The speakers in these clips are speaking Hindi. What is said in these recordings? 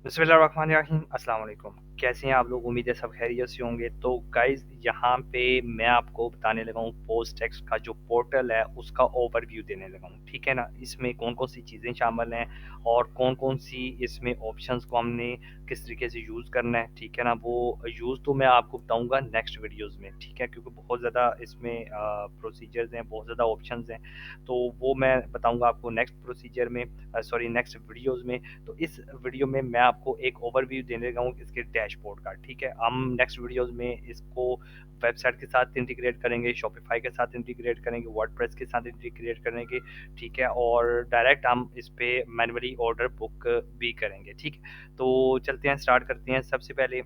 बिस्मिल्लाहिर्रहमानिर्रहीम अस्सलाम वालेकुम। कैसे हैं आप लोग? उम्मीद है सब खैरियत से होंगे। तो गाइज़ यहाँ पे मैं आपको बताने लगा हूँ पोस्ट टेक्स्ट का जो पोर्टल है उसका ओवरव्यू देने लगा हूँ, ठीक है ना? इसमें कौन-कौन सी चीज़ें शामिल हैं और कौन-कौन सी इसमें ऑप्शंस को हमने किस तरीके से यूज़ करना है, ठीक है ना? वो यूज़ तो मैं आपको बताऊँगा नेक्स्ट वीडियोज़ में, ठीक है? क्योंकि बहुत ज़्यादा इसमें प्रोसीजर्स हैं, बहुत ज़्यादा ऑप्शंस हैं, तो वो मैं बताऊँगा आपको नेक्स्ट प्रोसीजर में सॉरी नेक्स्ट वीडियोज़ में। तो इस वीडियो में मैं आपको एक ओवरव्यू देने लगा हूँ इसके डैशबोर्ड का, ठीक है? हम नेक्स्ट वीडियोज़ में इसको वेबसाइट के साथ इंटीग्रेट करेंगे, शॉपिफ़ाई के साथ इंटीग्रेट करेंगे, वर्डप्रेस के साथ इंटीग्रेट करेंगे, ठीक है? और डायरेक्ट हम इस पे मैन्युअली ऑर्डर बुक भी करेंगे, ठीक है? तो चलते हैं, स्टार्ट करते हैं। सबसे पहले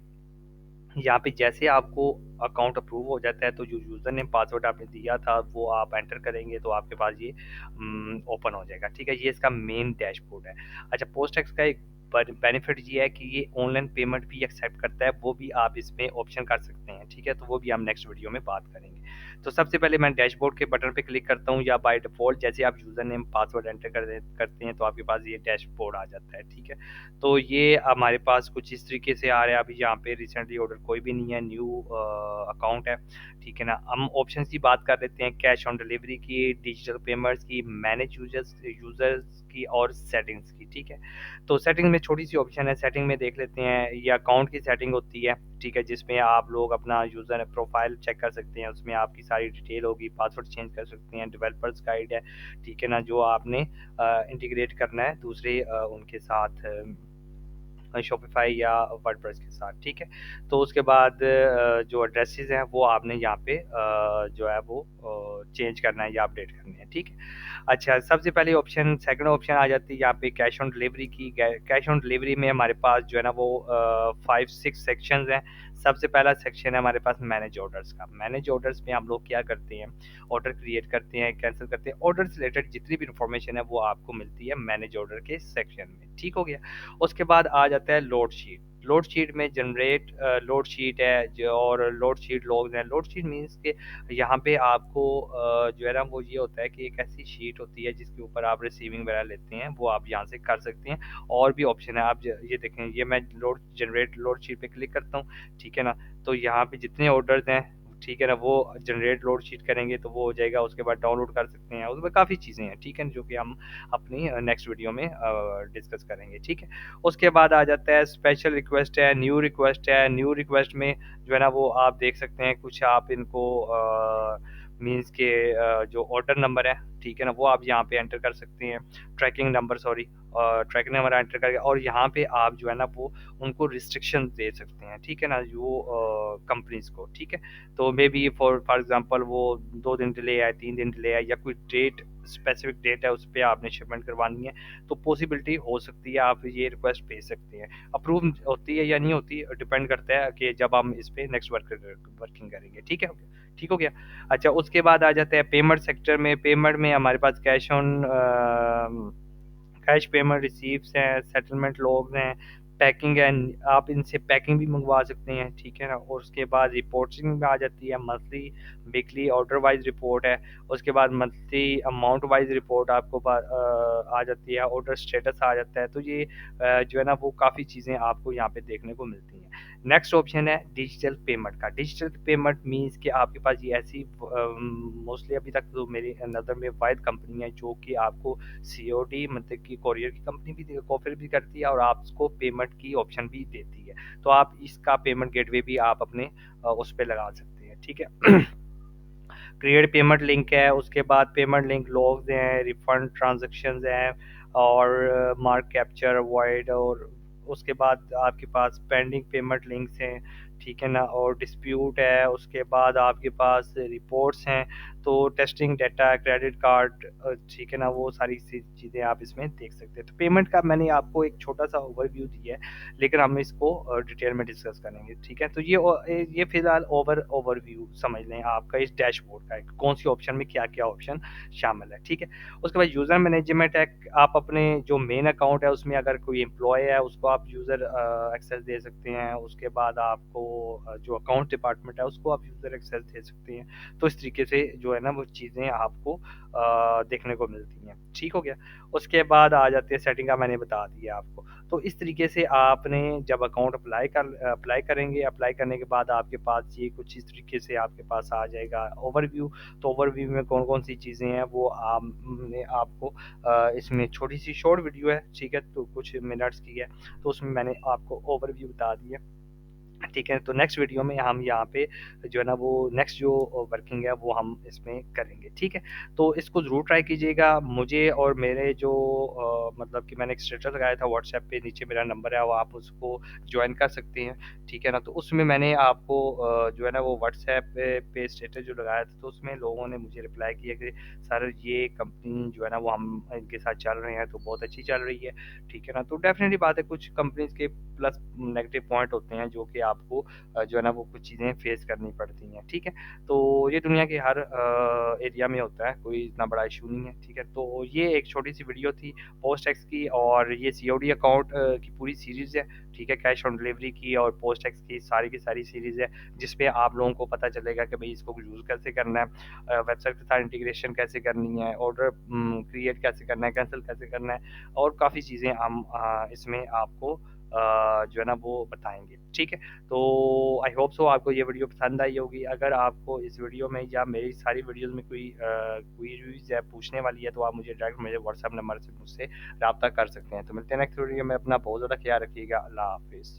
यहाँ पे जैसे आपको अकाउंट अप्रूव हो जाता है तो जो यूज़र नेम पासवर्ड आपने दिया था वो आप एंटर करेंगे तो आपके पास ये ओपन हो जाएगा, ठीक है? ये इसका मेन डैशबोर्ड है। अच्छा, पोस्टएक्स का एक बेनिफिट ये है कि ये ऑनलाइन पेमेंट भी एक्सेप्ट करता है, वो भी आप इसमें ऑप्शन कर सकते हैं, ठीक है? तो वो भी हम नेक्स्ट वीडियो में बात करेंगे। तो सबसे पहले मैं डैशबोर्ड के बटन पे क्लिक करता हूँ या बाय डिफ़ॉल्ट जैसे आप यूज़र नेम पासवर्ड एंटर करते हैं तो आपके पास ये डैशबोर्ड आ जाता है, ठीक है? तो ये हमारे पास कुछ इस तरीके से आ रहा है। अभी यहाँ पे रिसेंटली ऑर्डर कोई भी नहीं है, न्यू अकाउंट है, ठीक है ना? हम ऑप्शंस की बात कर लेते हैं, कैश ऑन डिलीवरी की, डिजिटल पेमेंट्स की, मैनेज यूजर्स यूजर्स की और सेटिंग्स की, ठीक है? तो सेटिंग में छोटी-सी ऑप्शन है, सेटिंग में देख लेते हैं। ये अकाउंट की सेटिंग होती है, ठीक है? जिसमें आप लोग अपना यूज़र प्रोफाइल चेक कर सकते हैं, उसमें आपकी सारी डिटेल होगी, पासवर्ड चेंज कर सकते हैं, डेवलपर्स गाइड है, ठीक है ना? जो आपने इंटीग्रेट करना है दूसरे उनके साथ शॉपिफ़ाई या वर्डप्रेस के साथ, ठीक है? तो उसके बाद जो एड्रेसेस हैं वो आपने यहाँ पे जो है वो चेंज करना है या अपडेट करने हैं, ठीक है? अच्छा, सबसे पहले ऑप्शन सेकंड ऑप्शन आ जाती है यहाँ पे कैश ऑन डिलीवरी की। कैश ऑन डिलीवरी में हमारे पास जो है ना वो 5-6 सेक्शंस हैं। सबसे पहला सेक्शन है हमारे पास मैनेज ऑर्डर्स का। मैनेज ऑर्डर्स में हम लोग क्या करते हैं, ऑर्डर क्रिएट करते हैं, कैंसल करते हैं। ऑर्डर से रिलेटेड जितनी भी इन्फॉर्मेशन है वो आपको मिलती है मैनेज ऑर्डर के सेक्शन में, ठीक हो गया? उसके बाद आ जाता है लोड शीट। लोड शीट में जनरेट लोड शीट है जो और लोड शीट लॉग्स हैं। लोड शीट मीन्स के यहाँ पे आपको जो है ना वो ये होता है कि एक ऐसी शीट होती है जिसके ऊपर आप रिसीविंग वगैरह लेते हैं, वो आप यहाँ से कर सकते हैं। और भी ऑप्शन है, आप ये देखें, ये मैं लोड जनरेट लोड शीट पे क्लिक करता हूँ, ठीक है ना? तो यहाँ पे जितने ऑर्डर्स हैं, ठीक है ना, वो जनरेट लोड शीट करेंगे तो वो हो जाएगा। उसके बाद डाउनलोड कर सकते हैं, उसमें काफ़ी चीज़ें हैं, ठीक है, जो कि हम अपनी नेक्स्ट वीडियो में डिस्कस करेंगे, ठीक है? उसके बाद आ जाता है स्पेशल रिक्वेस्ट है, न्यू रिक्वेस्ट है। न्यू रिक्वेस्ट में जो है ना वो आप देख सकते हैं, कुछ आप इनको मीन्स के जो ऑर्डर नंबर है, ठीक है ना, वो आप यहाँ पे एंटर कर सकते हैं। Tracking number sorry tracking number enter करके और यहाँ पे आप जो है ना वो उनको रिस्ट्रिक्शन दे सकते हैं, ठीक है ना, जो कंपनीज़ को, ठीक है? तो may be for for example वो 2 दिन डिले है, 3 दिन डिले है या कोई डेट स्पेसिफिक डेट है उस पे आपने शिपमेंट करवानी है, तो पॉसिबिलिटी हो सकती है आप ये रिक्वेस्ट भेज सकते हैं। अप्रूव होती है या नहीं होती डिपेंड करता है कि जब हम इस पे नेक्स्ट वर्किंग करेंगे, ठीक है? ठीक हो गया? अच्छा, उसके बाद आ जाते हैं पेमेंट सेक्टर में। पेमेंट में हमारे पास कैश पेमेंट रिसीप्ट्स हैं, सेटलमेंट लॉग्स हैं, पैकिंग है, आप इनसे पैकिंग भी मंगवा सकते हैं, ठीक है ना? और उसके बाद रिपोर्टिंग में आ जाती है monthly, weekly order wise report है, उसके बाद मंथली अमाउंट वाइज़ रिपोर्ट आपको आ जाती है, ऑर्डर स्टेटस आ जाता है। तो ये जो है ना वो काफ़ी चीज़ें आपको यहाँ पे देखने को मिलती हैं। नेक्स्ट ऑप्शन है डिजिटल पेमेंट का। डिजिटल पेमेंट मीन्स कि आपके पास ये ऐसी मोस्टली अभी तक तो मेरी नज़र में वाहिद कंपनी है जो कि आपको सीओडी मतलब कि कोरियर की कंपनी भी ऑफर भी करती है और आपको पेमेंट की ऑप्शन भी देती है। तो आप इसका पेमेंट गेटवे भी आप अपने उस पे लगा सकते हैं, ठीक है? क्रिएट पेमेंट लिंक है, उसके बाद पेमेंट लिंक लॉग्स हैं, रिफंड ट्रांज़ैक्शंस हैं और मार्क कैप्चर वॉइड और उसके बाद आपके पास पेंडिंग पेमेंट लिंक्स हैं, ठीक है ना? और डिस्प्यूट है, उसके बाद आपके पास रिपोर्ट्स हैं, तो टेस्टिंग डेटा, क्रेडिट कार्ड ठीक है ना? वो सारी सी चीज़ें आप इसमें देख सकते हैं। तो पेमेंट का मैंने आपको एक छोटा-सा ओवरव्यू दिया है, लेकिन हम इसको डिटेल में डिस्कस करेंगे, ठीक है? तो ये फ़िलहाल ओवरव्यू समझ लें आपका इस डैशबोर्ड का, कौन-सी ऑप्शन में क्या-क्या ऑप्शन शामिल है, ठीक है? उसके बाद यूज़र मैनेजमेंट है, आप अपने जो मेन अकाउंट है उसमें अगर कोई एम्प्लॉयी है उसको आप यूज़र एक्सेस दे सकते हैं। उसके बाद आपको जो अकाउंट डिपार्टमेंट है उसको आप यूज़र एक्सेस दे सकते हैं। तो इस तरीके से जो जो है ना वो चीज़ें आपको देखने को मिलती हैं। ठीक हो गया? उसके बाद आ जाती है सेटिंग का मैंने बता दिया आपको। तो इस तरीके से आपने जब अकाउंट अप्लाई करेंगे, अप्लाई करने के बाद आपके पास ये कुछ इस तरीके से आपके पास आ जाएगा ओवरव्यू। तो ओवरव्यू में कौन-कौन सी चीज़ें हैं वो हमने आपको इसमें छोटी-सी शॉर्ट वीडियो है, ठीक है? तो कुछ मिनट्स की है, तो उसमें मैंने आपको ओवरव्यू बता दिया। ठीक है, तो नेक्स्ट वीडियो में हम यहाँ पे जो है ना वो नेक्स्ट जो वर्किंग है वो हम इसमें करेंगे, ठीक है? तो इसको ज़रूर ट्राई कीजिएगा। मुझे और मेरे जो मतलब कि मैंने एक स्टेटस लगाया था व्हाट्सएप पे, नीचे मेरा नंबर है, वो आप उसको जॉइन कर सकते हैं, ठीक है ना? तो उसमें मैंने आपको जो है ना वो व्हाट्सएप पे स्टेटस जो लगाया था, तो उसमें लोगों ने मुझे रिप्लाई किया कि सर ये कंपनी जो है ना वो हम इनके साथ चल रहे हैं, तो बहुत अच्छी चल रही है, ठीक है ना? तो डेफ़िनेटली बात है, कुछ कंपनीज़ के प्लस नेगेटिव पॉइंट होते हैं जो कि आपको जो है ना वो कुछ चीज़ें फेस करनी पड़ती हैं, ठीक है? तो ये दुनिया के हर एरिया में होता है, कोई इतना बड़ा इश्यू नहीं है, ठीक है? तो ये एक छोटी-सी वीडियो थी पोस्ट टैक्स की, और ये सीओडी अकाउंट की पूरी सीरीज़ है, ठीक है? कैश ऑन डिलीवरी की और पोस्ट टैक्स की सारी सीरीज़ है, जिस पे आप लोगों को पता चलेगा कि भई इसको यूज़ कैसे करना है, वेबसाइट के साथ इंटीग्रेशन कैसे करनी है, ऑर्डर क्रिएट कैसे करना है, कैंसल कैसे करना है, और काफ़ी चीज़ें हम इसमें आपको जो है ना वो बताएँगे, ठीक है? तो आई होप सो आपको ये वीडियो पसंद आई होगी। अगर आपको इस वीडियो में या मेरी सारी वीडियोज़ में कोई क्वेरीज़ है पूछने वाली है, तो आप मुझे डायरेक्ट मेरे व्हाट्सएप नंबर से मुझसे राब्ता कर सकते हैं। तो मिलते हैं नेक्स्ट वीडियो में। अपना बहुत ज़्यादा ख्याल रखिएगा। अल्लाह हाफ़िज़।